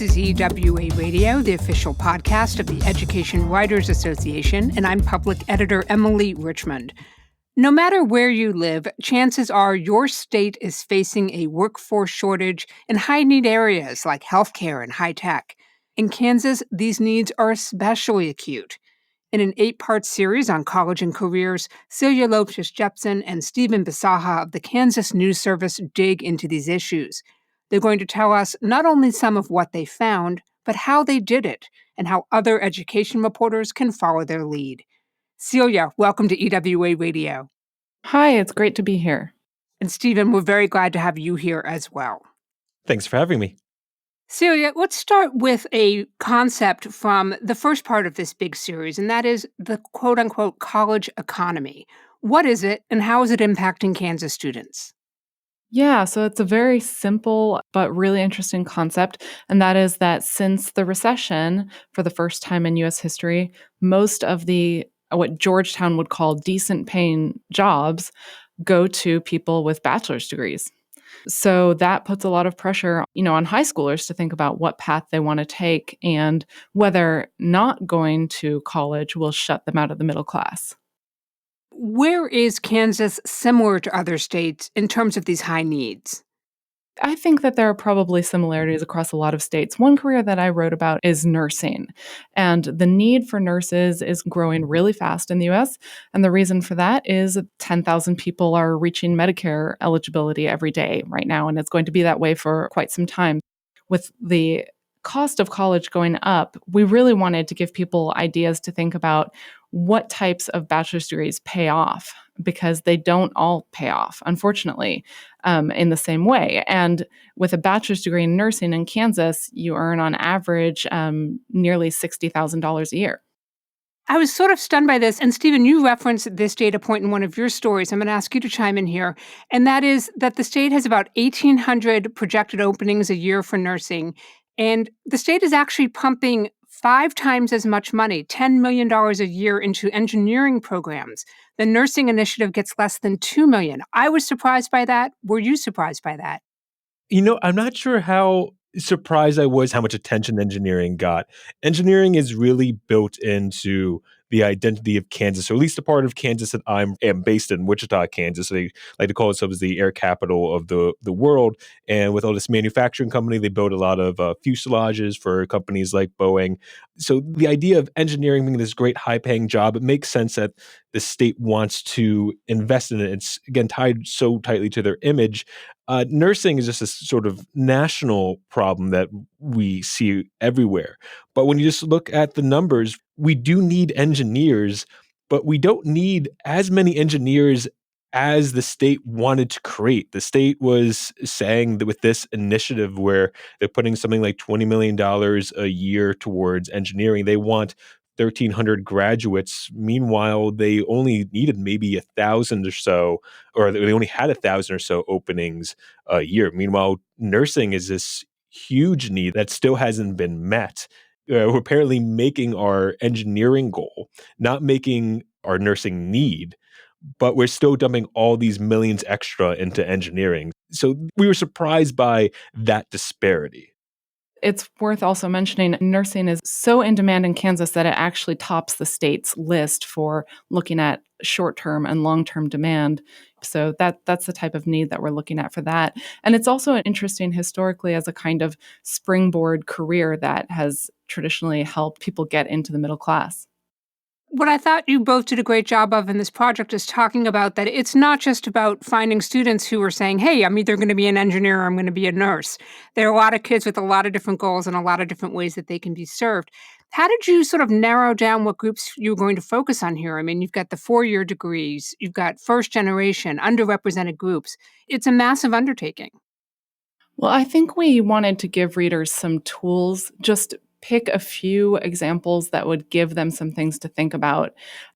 is EWA Radio, the official podcast of the Education Writers Association, and I'm public editor Emily Richmond. No matter where you live, chances are your state is facing a workforce shortage in high-need areas like healthcare and high-tech. In Kansas, these needs are especially acute. In an 8-part series on college and careers, Celia Llopis-Jepsen and Bisaha of the Kansas News Service dig into these issues. They're going to tell us not only some of what they found, but how they did it and how other education reporters can follow their lead. Celia, welcome to EWA Radio. Hi, it's great to be here. And Stephen, we're very glad to have you here as well. Thanks for having me. Celia, let's start with a concept from the first part of this big series, and that is the quote-unquote college economy. What is it, and how is it impacting Kansas students? Yeah, so it's a very simple but really interesting concept, and that is that since the recession, for the first time in U.S. history, most of the what Georgetown would call decent paying jobs go to people with bachelor's degrees. So that puts a lot of pressure, on high schoolers to think about what path they want to take and whether not going to college will shut them out of the middle class. Where is Kansas similar to other states in terms of these high needs? I think that there are probably similarities across a lot of states. One career that I wrote about is nursing, and the need for nurses is growing really fast in the U.S., and the reason for that is 10,000 people are reaching Medicare eligibility every day right now, and it's going to be that way for quite some time. With the cost of college going up, we really wanted to give people ideas to think about what types of bachelor's degrees pay off, because they don't all pay off, unfortunately, in the same way. And with a bachelor's degree in nursing in Kansas, you earn on average nearly $60,000 a year. I was sort of stunned by this. And Stephen, you referenced this data point in one of your stories. I'm going to ask you to chime in here. And that is that the state has about 1,800 projected openings a year for nursing. And the state is actually pumping 5 times as much money, $10 million a year, into engineering programs. The nursing initiative gets less than $2 million. I was surprised by that. Were you surprised by that? I'm not sure how surprised I was how much attention engineering got. Engineering is really built into the identity of Kansas, or at least the part of Kansas that I am based in, Wichita, Kansas. They like to call themselves the air capital of the world. And with all this manufacturing company, they build a lot of fuselages for companies like Boeing. So the idea of engineering being this great high-paying job, it makes sense that the state wants to invest in it. It's, again, tied so tightly to their image. Nursing is just a sort of national problem that we see everywhere. But when you just look at the numbers, we do need engineers, but we don't need as many engineers as the state wanted to create. The state was saying that with this initiative where they're putting something like $20 million a year towards engineering, they want 1,300 graduates. Meanwhile, they only needed maybe 1,000 or so, or they only had 1,000 or so openings a year. Meanwhile, nursing is this huge need that still hasn't been met. We're apparently making our engineering goal, not making our nursing need, but we're still dumping all these millions extra into engineering. So we were surprised by that disparity. It's worth also mentioning nursing is so in demand in Kansas that it actually tops the state's list for looking at short-term and long-term demand. So that's the type of need that we're looking at for that. And it's also interesting historically as a kind of springboard career that has traditionally helped people get into the middle class. What I thought you both did a great job of in this project is talking about that it's not just about finding students who are saying, hey, I'm either going to be an engineer or I'm going to be a nurse. There are a lot of kids with a lot of different goals and a lot of different ways that they can be served. How did you sort of narrow down what groups you were going to focus on here? I mean, you've got the 4-year degrees, you've got first generation, underrepresented groups. It's a massive undertaking. Well, I think we wanted to give readers some tools, just pick a few examples that would give them some things to think about.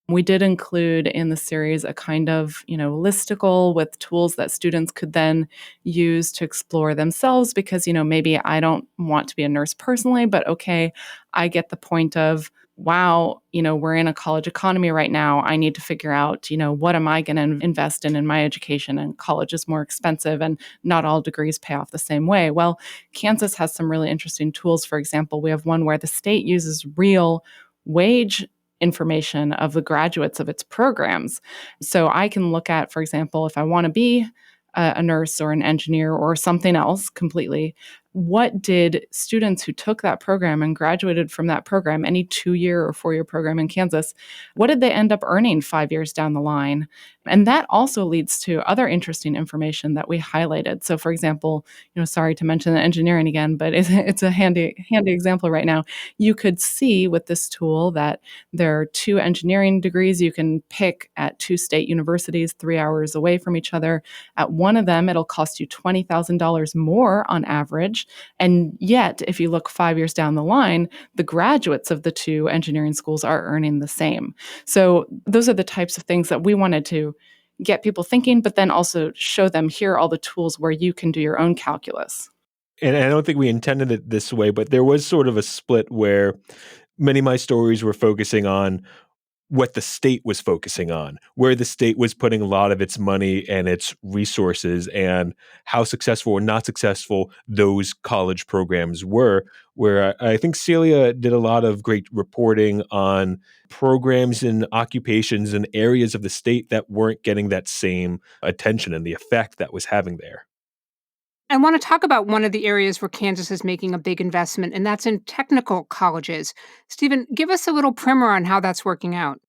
We did include in the series a kind of, listicle with tools that students could then use to explore themselves because, maybe I don't want to be a nurse personally, but okay, I get the point of wow, we're in a college economy right now. I need to figure out, what am I going to invest in my education? And college is more expensive and not all degrees pay off the same way. Well, Kansas has some really interesting tools. For example, we have one where the state uses real wage information of the graduates of its programs. So I can look at, for example, if I want to be a nurse or an engineer or something else completely, what did students who took that program and graduated from that program, any 2-year or 4-year program in Kansas, what did they end up earning 5 years down the line? And that also leads to other interesting information that we highlighted. So, for example, sorry to mention the engineering again, but it's a handy example right now. You could see with this tool that there are 2 engineering degrees you can pick at 2 state universities 3 hours away from each other. At one of them, it'll cost you $20,000 more on average. And yet, if you look 5 years down the line, the graduates of the 2 engineering schools are earning the same. So those are the types of things that we wanted to get people thinking, but then also show them here are all the tools where you can do your own calculus. And I don't think we intended it this way, but there was sort of a split where many of my stories were focusing on what the state was focusing on, where the state was putting a lot of its money and its resources, and how successful or not successful those college programs were. Where I think Celia did a lot of great reporting on programs and occupations and areas of the state that weren't getting that same attention and the effect that was having there. I want to talk about one of the areas where Kansas is making a big investment, and that's in technical colleges. Stephen, give us a little primer on how that's working out.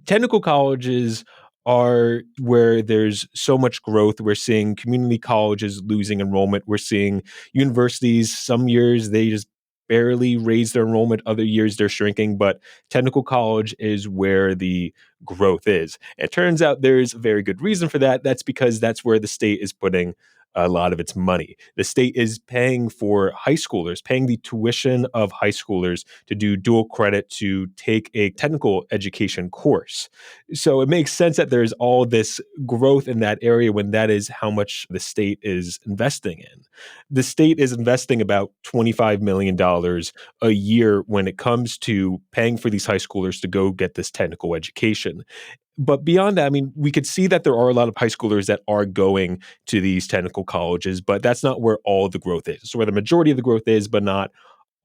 Technical colleges are where there's so much growth. We're seeing community colleges losing enrollment. We're seeing universities, some years they just barely raise their enrollment, other years they're shrinking, but technical college is where the growth is. It turns out there's a very good reason for that. That's because that's where the state is putting a lot of its money. The state is paying for high schoolers, paying the tuition of high schoolers to do dual credit to take a technical education course. So it makes sense that there's all this growth in that area when that is how much the state is investing in. The state is investing about $25 million a year when it comes to paying for these high schoolers to go get this technical education. But beyond that, I mean, we could see that there are a lot of high schoolers that are going to these technical colleges, but that's not where all the growth is. It's where the majority of the growth is, but not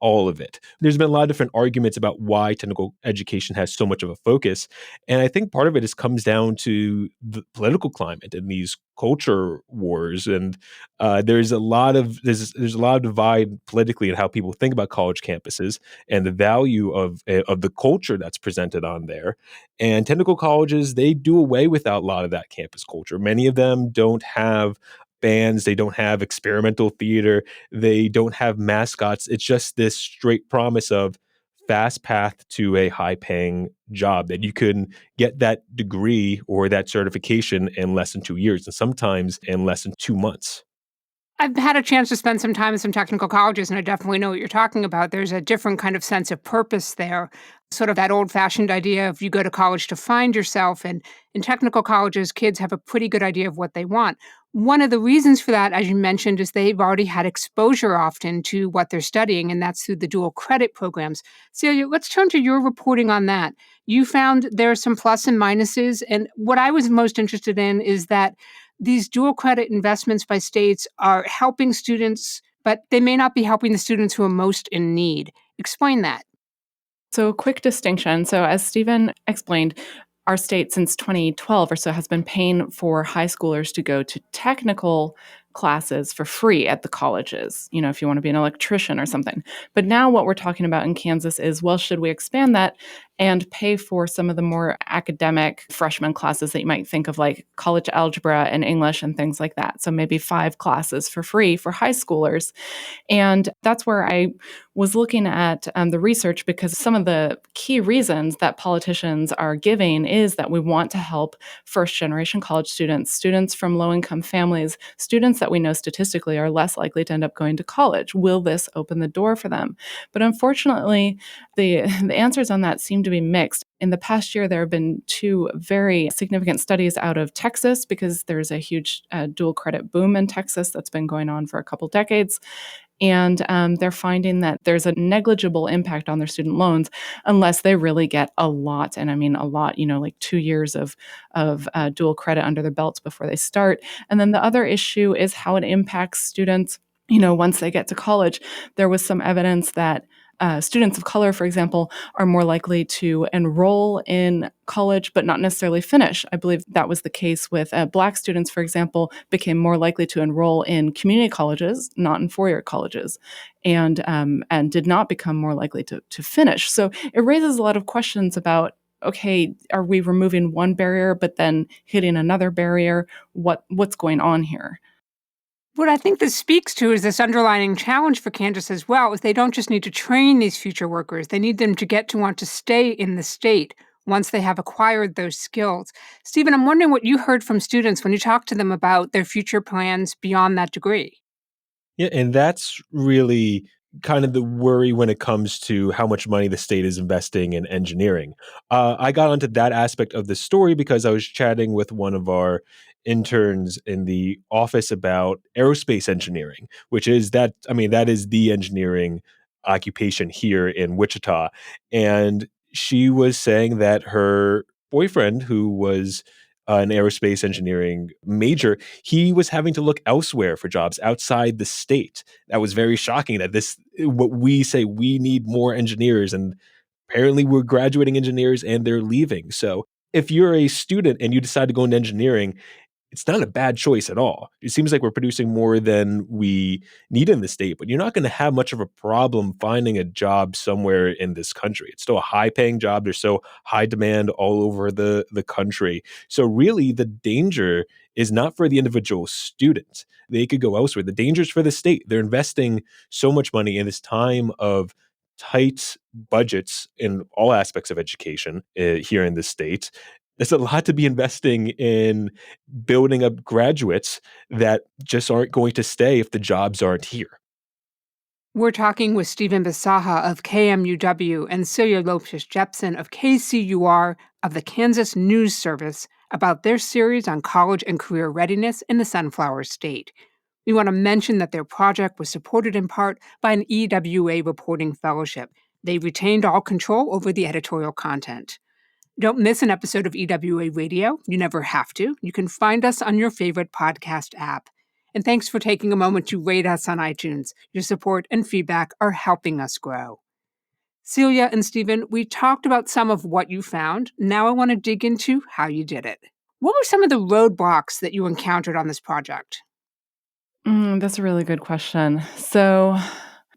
all of it. There's been a lot of different arguments about why technical education has so much of a focus. And I think part of it comes down to the political climate and these culture wars. And there's a lot of divide politically in how people think about college campuses and the value of the culture that's presented on there. And technical colleges, they do away with a lot of that campus culture. Many of them don't have bands, they don't have experimental theater, they don't have mascots. It's just this straight promise of fast path to a high paying job that you can get that degree or that certification in less than 2 years and sometimes in less than 2 months. I've had a chance to spend some time in some technical colleges, and I definitely know what you're talking about. There's a different kind of sense of purpose there, sort of that old fashioned idea of you go to college to find yourself. And in technical colleges, kids have a pretty good idea of what they want. One of the reasons for that, as you mentioned, is they've already had exposure often to what they're studying, and that's through the dual credit programs. Celia, let's turn to your reporting on that. You found there are some plus and minuses. And what I was most interested in is that these dual credit investments by states are helping students, but they may not be helping the students who are most in need. Explain that. So, quick distinction. So, as Stephen explained, our state since 2012 or so has been paying for high schoolers to go to technical classes for free at the colleges, if you want to be an electrician or something. But now what we're talking about in Kansas is, well, should we expand that and pay for some of the more academic freshman classes that you might think of, like college algebra and English and things like that? So maybe 5 classes for free for high schoolers. And that's where I was looking at the research, because some of the key reasons that politicians are giving is that we want to help first generation college students, students from low income families, students that we know statistically are less likely to end up going to college. Will this open the door for them? But unfortunately, the answers on that seem to be mixed. In the past year, there have been 2 very significant studies out of Texas, because there's a huge dual credit boom in Texas that's been going on for a couple decades. And they're finding that there's a negligible impact on their student loans unless they really get a lot, and I mean a lot, like 2 years of dual credit under their belts before they start. And then the other issue is how it impacts students, once they get to college. There was some evidence that students of color, for example, are more likely to enroll in college but not necessarily finish. I believe that was the case with Black students, for example, became more likely to enroll in community colleges, not in four-year colleges, and did not become more likely to finish. So it raises a lot of questions about, okay, are we removing one barrier but then hitting another barrier? What's going on here? What I think this speaks to is this underlying challenge for Kansas as well, is they don't just need to train these future workers, they need them to get to want to stay in the state once they have acquired those skills. Stephen, I'm wondering what you heard from students when you talked to them about their future plans beyond that degree. Yeah, and that's really kind of the worry when it comes to how much money the state is investing in engineering. I got onto that aspect of the story because I was chatting with one of our interns in the office about aerospace engineering, which is that, I mean, that is the engineering occupation here in Wichita. And she was saying that her boyfriend, who was an aerospace engineering major, he was having to look elsewhere for jobs outside the state. That was very shocking that what we say, we need more engineers, and apparently we're graduating engineers and they're leaving. So if you're a student and you decide to go into engineering, it's not a bad choice at all. It seems like we're producing more than we need in the state, but you're not going to have much of a problem finding a job somewhere in this country. It's still a high paying job. There's so high demand all over the country. So really the danger is not for the individual student. They could go elsewhere. The danger is for the state. They're investing so much money in this time of tight budgets in all aspects of education here in the state. There's a lot to be investing in building up graduates that just aren't going to stay if the jobs aren't here. We're talking with Stephen Bisaha of KMUW and Celia Llopis-Jepsen of KCUR of the Kansas News Service about their series on college and career readiness in the Sunflower State. We want to mention that their project was supported in part by an EWA Reporting Fellowship. They retained all control over the editorial content. Don't miss an episode of EWA Radio. You never have to. You can find us on your favorite podcast app. And thanks for taking a moment to rate us on iTunes. Your support and feedback are helping us grow. Celia and Stephen, we talked about some of what you found. Now I want to dig into how you did it. What were some of the roadblocks that you encountered on this project? That's a really good question. So,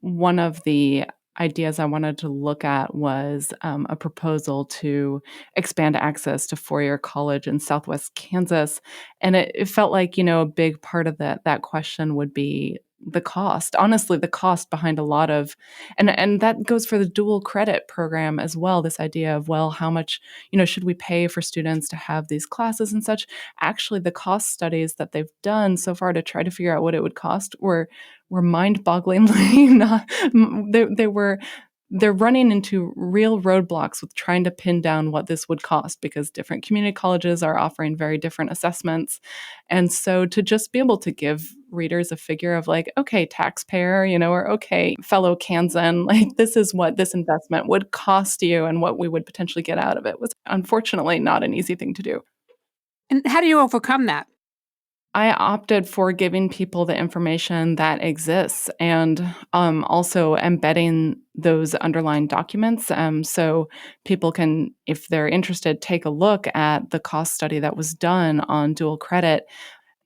one of the ideas I wanted to look at was a proposal to expand access to four-year college in Southwest Kansas, and it felt like a big part of that question would be the cost. Honestly, the cost behind a lot of, and that goes for the dual credit program as well. This idea of, well, how much should we pay for students to have these classes and such? Actually, the cost studies that they've done so far to try to figure out what it would cost were mind-bogglingly not. They're running into real roadblocks with trying to pin down what this would cost because different community colleges are offering very different assessments. And so to just be able to give readers a figure of like, okay, taxpayer, or okay, fellow Kansan, like this is what this investment would cost you and what we would potentially get out of it was unfortunately not an easy thing to do. And how do you overcome that? I opted for giving people the information that exists and also embedding those underlying documents so people can, if they're interested, take a look at the cost study that was done on dual credit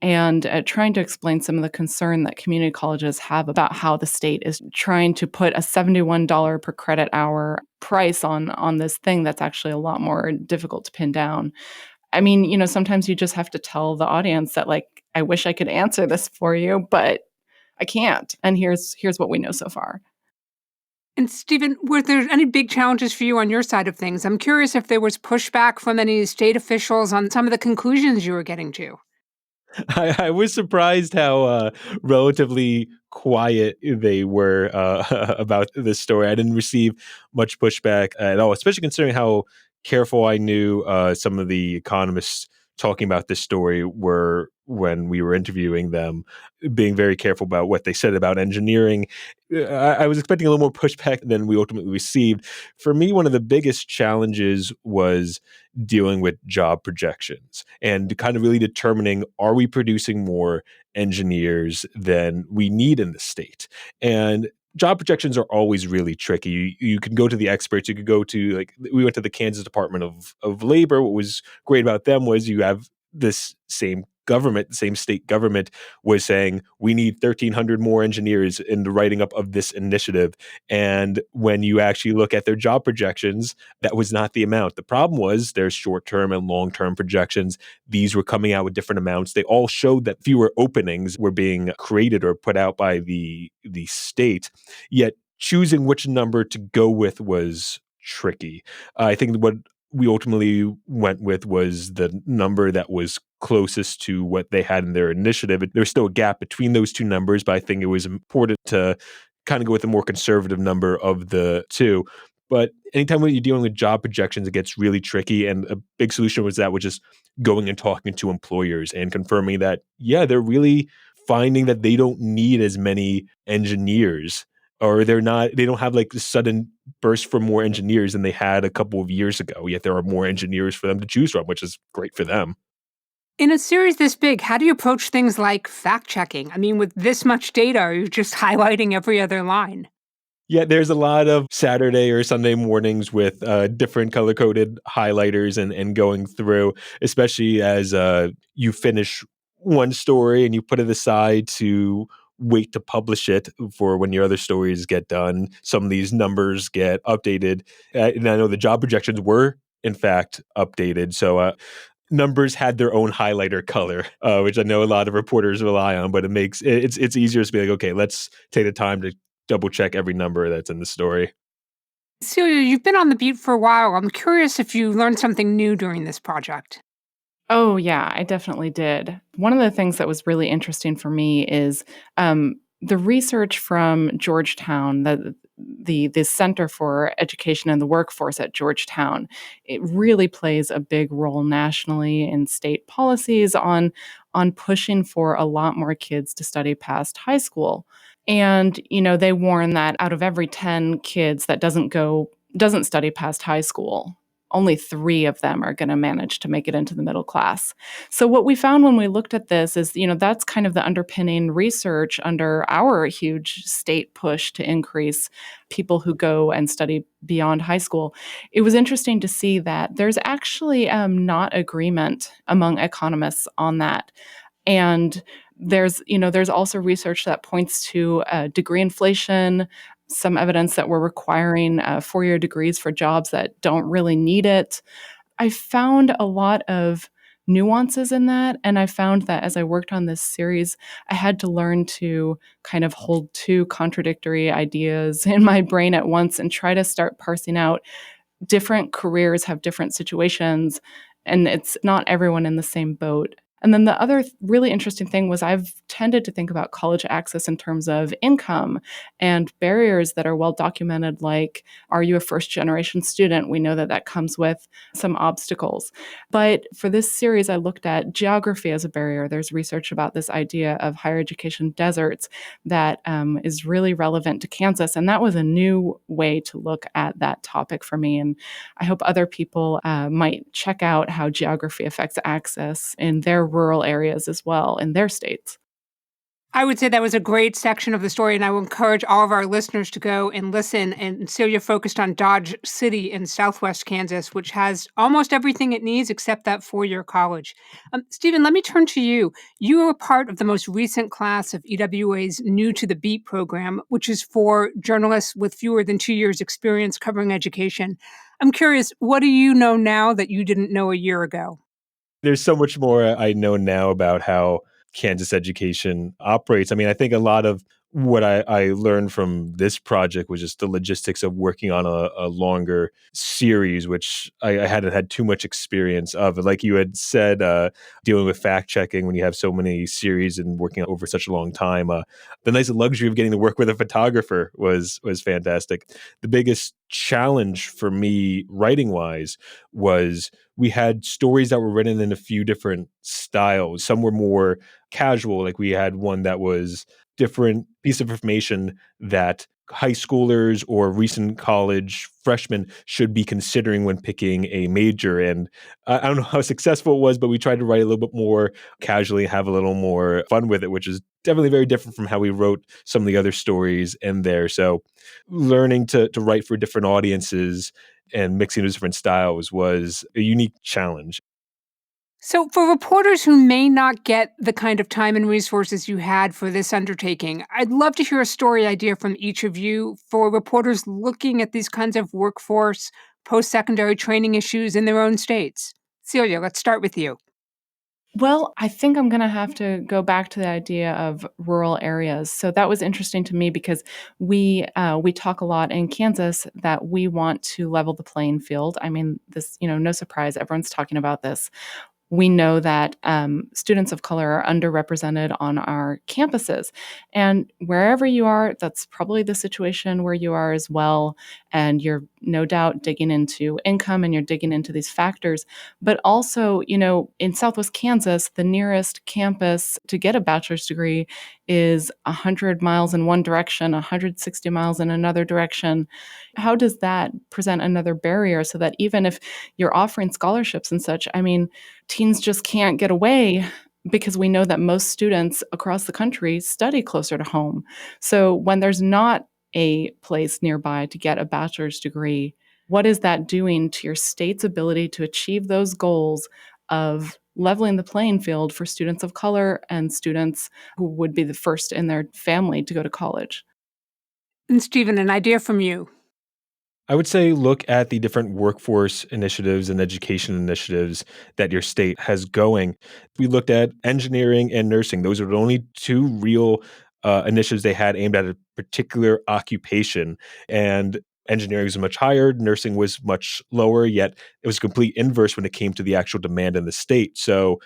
and trying to explain some of the concern that community colleges have about how the state is trying to put a $71 per credit hour price on this thing that's actually a lot more difficult to pin down. I mean, sometimes you just have to tell the audience that, like, I wish I could answer this for you, but I can't. And here's what we know so far. And Stephen, were there any big challenges for you on your side of things? I'm curious if there was pushback from any state officials on some of the conclusions you were getting to. I was surprised how relatively quiet they were about this story. I didn't receive much pushback at all, especially considering how careful I knew some of the economists talking about this story were, when we were interviewing them, being very careful about what they said about engineering. I was expecting a little more pushback than we ultimately received. For me, one of the biggest challenges was dealing with job projections and kind of really determining, are we producing more engineers than we need in the state? And job projections are always really tricky. You can go to the experts. You could go to, like, we went to the Kansas Department of Labor. What was great about them was you have this same government, the same state government was saying, we need 1,300 more engineers in the writing up of this initiative. And when you actually look at their job projections, that was not the amount. The problem was their short-term and long-term projections. These were coming out with different amounts. They all showed that fewer openings were being created or put out by the state. Yet choosing which number to go with was tricky. I think what we ultimately went with was the number that was closest to what they had in their initiative. There's still a gap between those two numbers, but I think it was important to kind of go with a more conservative number of the two. But anytime when you're dealing with job projections, it gets really tricky. And a big solution was just going and talking to employers and confirming that, yeah, they're really finding that they don't need as many engineers, or they don't have like this sudden burst for more engineers than they had a couple of years ago. Yet there are more engineers for them to choose from, which is great for them. In a series this big, how do you approach things like fact checking? I mean, with this much data, are you just highlighting every other line? Yeah, there's a lot of Saturday or Sunday mornings with different color coded highlighters and going through, especially as you finish one story and you put it aside to wait to publish it for when your other stories get done. Some of these numbers get updated. And I know the job projections were, in fact, updated. So numbers had their own highlighter color, which I know a lot of reporters rely on, but it's easier to be like, okay, let's take the time to double check every number that's in the story. Celia, you've been on the beat for a while. I'm curious if you learned something new during this project. Oh, yeah, I definitely did. One of the things that was really interesting for me is the research from Georgetown, the Center for Education and the Workforce at Georgetown. It really plays a big role nationally in state policies on pushing for a lot more kids to study past high school. And, they warn that out of every 10 kids that doesn't study past high school, only 3 of them are going to manage to make it into the middle class. So what we found when we looked at this is, that's kind of the underpinning research under our huge state push to increase people who go and study beyond high school. It was interesting to see that there's actually not agreement among economists on that. And there's also research that points to degree inflation, some evidence that we're requiring 4-year degrees for jobs that don't really need it. I found a lot of nuances in that, and I found that as I worked on this series, I had to learn to kind of hold 2 contradictory ideas in my brain at once and try to start parsing out different careers have different situations, and it's not everyone in the same boat. And then the other really interesting thing was I've tended to think about college access in terms of income and barriers that are well documented, like, are you a first generation student? We know that that comes with some obstacles. But for this series, I looked at geography as a barrier. There's research about this idea of higher education deserts that is really relevant to Kansas. And that was a new way to look at that topic for me. And I hope other people might check out how geography affects access in their rural areas as well in their states. I would say that was a great section of the story, and I will encourage all of our listeners to go and listen. And Celia focused on Dodge City in southwest Kansas, which has almost everything it needs except that 4-year college. Stephen, let me turn to you. You are a part of the most recent class of EWA's New to the Beat program, which is for journalists with fewer than 2 years' experience covering education. I'm curious, what do you know now that you didn't know a year ago? There's so much more I know now about how Kansas education operates. I mean, I think a lot of what I learned from this project was just the logistics of working on a longer series, which I hadn't had too much experience of. Like you had said, dealing with fact checking when you have so many series and working over such a long time, the nice luxury of getting to work with a photographer was fantastic. The biggest challenge for me writing wise was we had stories that were written in a few different styles. Some were more casual, like we had one that was different piece of information that high schoolers or recent college freshmen should be considering when picking a major. And I don't know how successful it was, but we tried to write a little bit more casually, have a little more fun with it, which is definitely very different from how we wrote some of the other stories in there. So learning to write for different audiences and mixing those different styles was a unique challenge. So, for reporters who may not get the kind of time and resources you had for this undertaking, I'd love to hear a story idea from each of you for reporters looking at these kinds of workforce, post secondary training issues in their own states. Celia, let's start with you. Well, I think I'm going to have to go back to the idea of rural areas. So that was interesting to me because we talk a lot in Kansas that we want to level the playing field. I mean, this, no surprise, everyone's talking about this. We know that students of color are underrepresented on our campuses. And wherever you are, that's probably the situation where you are as well. And you're no doubt digging into income and you're digging into these factors. But also, in Southwest Kansas, the nearest campus to get a bachelor's degree is 100 miles in one direction, 160 miles in another direction. How does that present another barrier so that even if you're offering scholarships and such, I mean, teens just can't get away because we know that most students across the country study closer to home. So when there's not a place nearby to get a bachelor's degree, what is that doing to your state's ability to achieve those goals of leveling the playing field for students of color and students who would be the first in their family to go to college? And Stephen, an idea from you. I would say look at the different workforce initiatives and education initiatives that your state has going. We looked at engineering and nursing. Those are the only two real initiatives they had aimed at a particular occupation. And engineering was much higher, nursing was much lower, yet it was complete inverse when it came to the actual demand in the state. So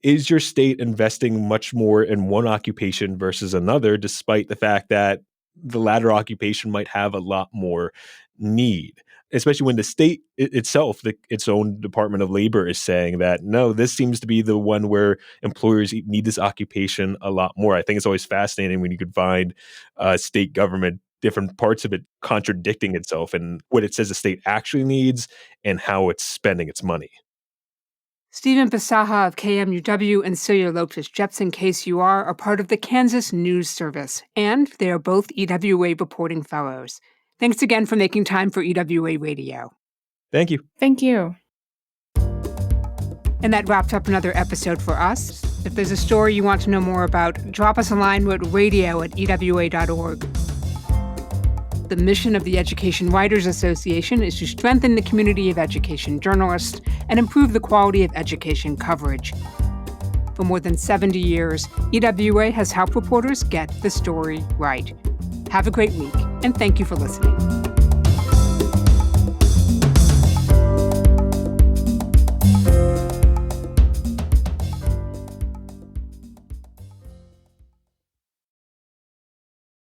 is your state investing much more in one occupation versus another, despite the fact that the latter occupation might have a lot more need? Especially when the state itself, its own Department of Labor, is saying that, no, this seems to be the one where employers need this occupation a lot more. I think it's always fascinating when you could find state government, different parts of it contradicting itself and what it says the state actually needs and how it's spending its money. Stephen Bisaha of KMUW and Celia Llopis-Jepsen KCUR are part of the Kansas News Service, and they are both EWA Reporting Fellows. Thanks again for making time for EWA Radio. Thank you. Thank you. And that wraps up another episode for us. If there's a story you want to know more about, drop us a line at radio@ewa.org. The mission of the Education Writers Association is to strengthen the community of education journalists and improve the quality of education coverage. For more than 70 years, EWA has helped reporters get the story right. Have a great week, and thank you for listening.